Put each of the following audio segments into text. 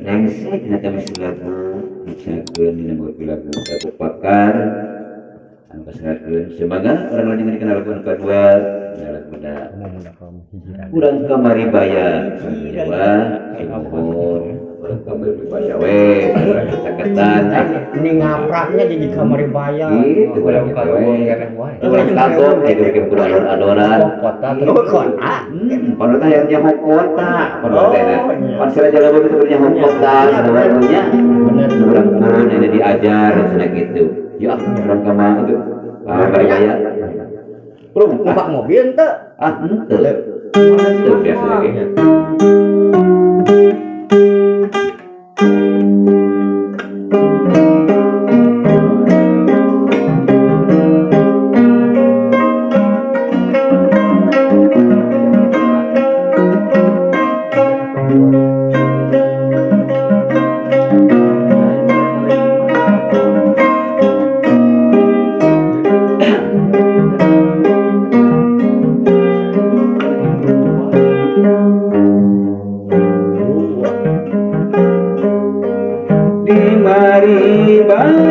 Nengsek nanti masih lagu dicakeun dina lagu Abu Bakar anu kasarakeun semoga orang lain yang dikenal lagu kedua lagu kurang kamari baya kedua ilmuhur kurang kamari baya we caketan ini ngapraknya jadi kamari baya gitu kurang kamari kurang kagok bikin kurang adoran kota terus kota pada yang jamu kota pada pas kira jalan itu punya kota sebenarnya benar kurang ini diajar sana gitu ya kurang kamar itu bergaya belum numpak mobil ente itu biasa lagi Bye.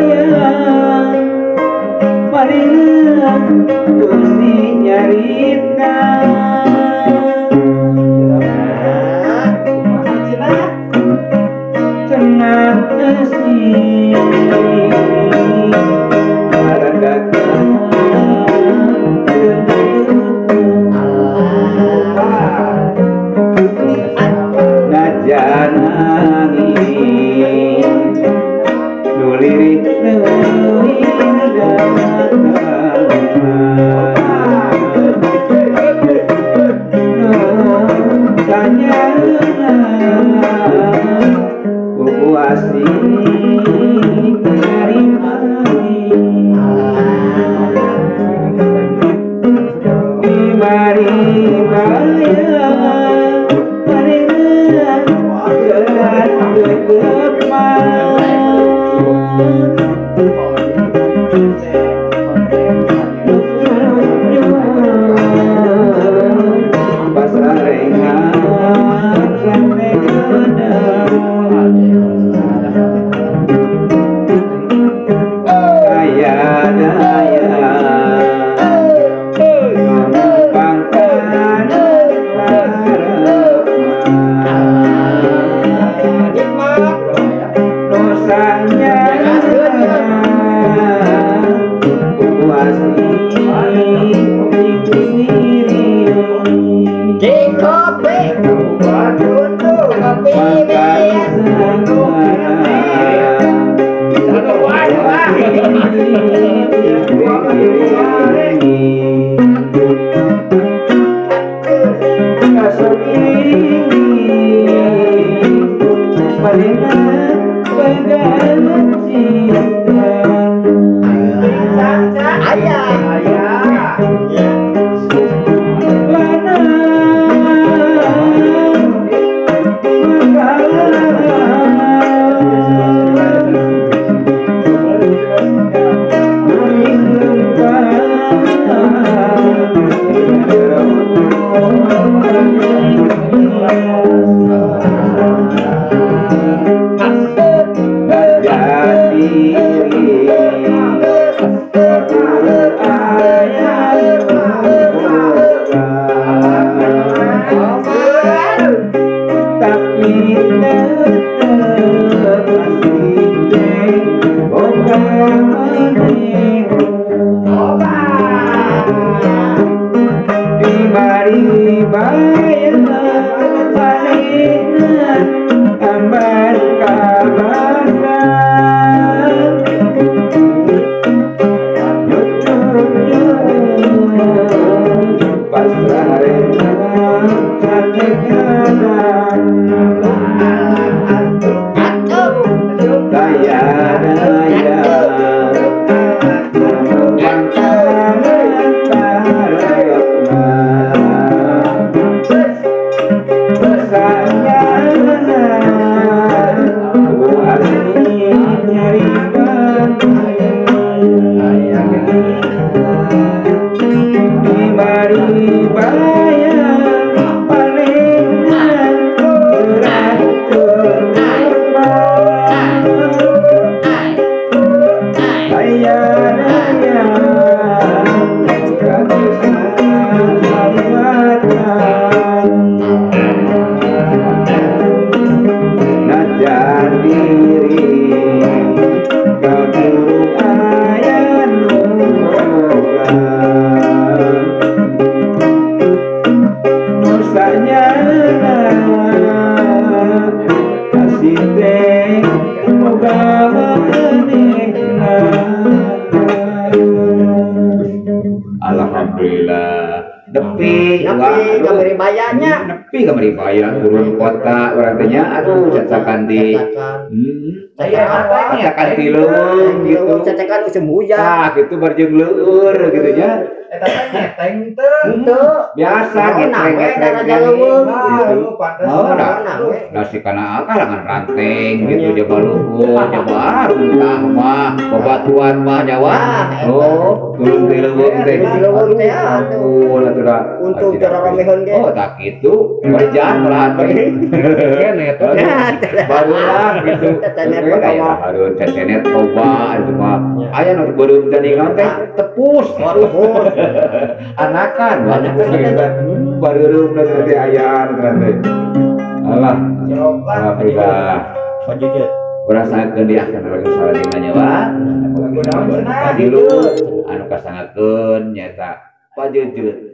meribaya turun kota orang tanya aduh cacakan di cacakan di leuweung gitu cacakan usum hujan ah gitu barjeng leur gitu nya eta teh ngeteng teh henteu biasa ngeteng ngeteng aja leuweung gitu pantes oh dah si kana kalangan ranteng gitu coba luhur coba runtah mah bebatuan mah nyawa oh turun di leuweung teh di leuweung teh atuh atuh dah untung cara rameheun ge oh tak gitu berjalan pelan cenet baru lah gitu Cenet aya hareup cenet coba itu mah aya nu beureum tadi teh tepus anakan beureum teh aya teh alah alhamdulillah pajujut rasakeun dia akan lagu saladina nyawa anu kasangakeun nyata pajujut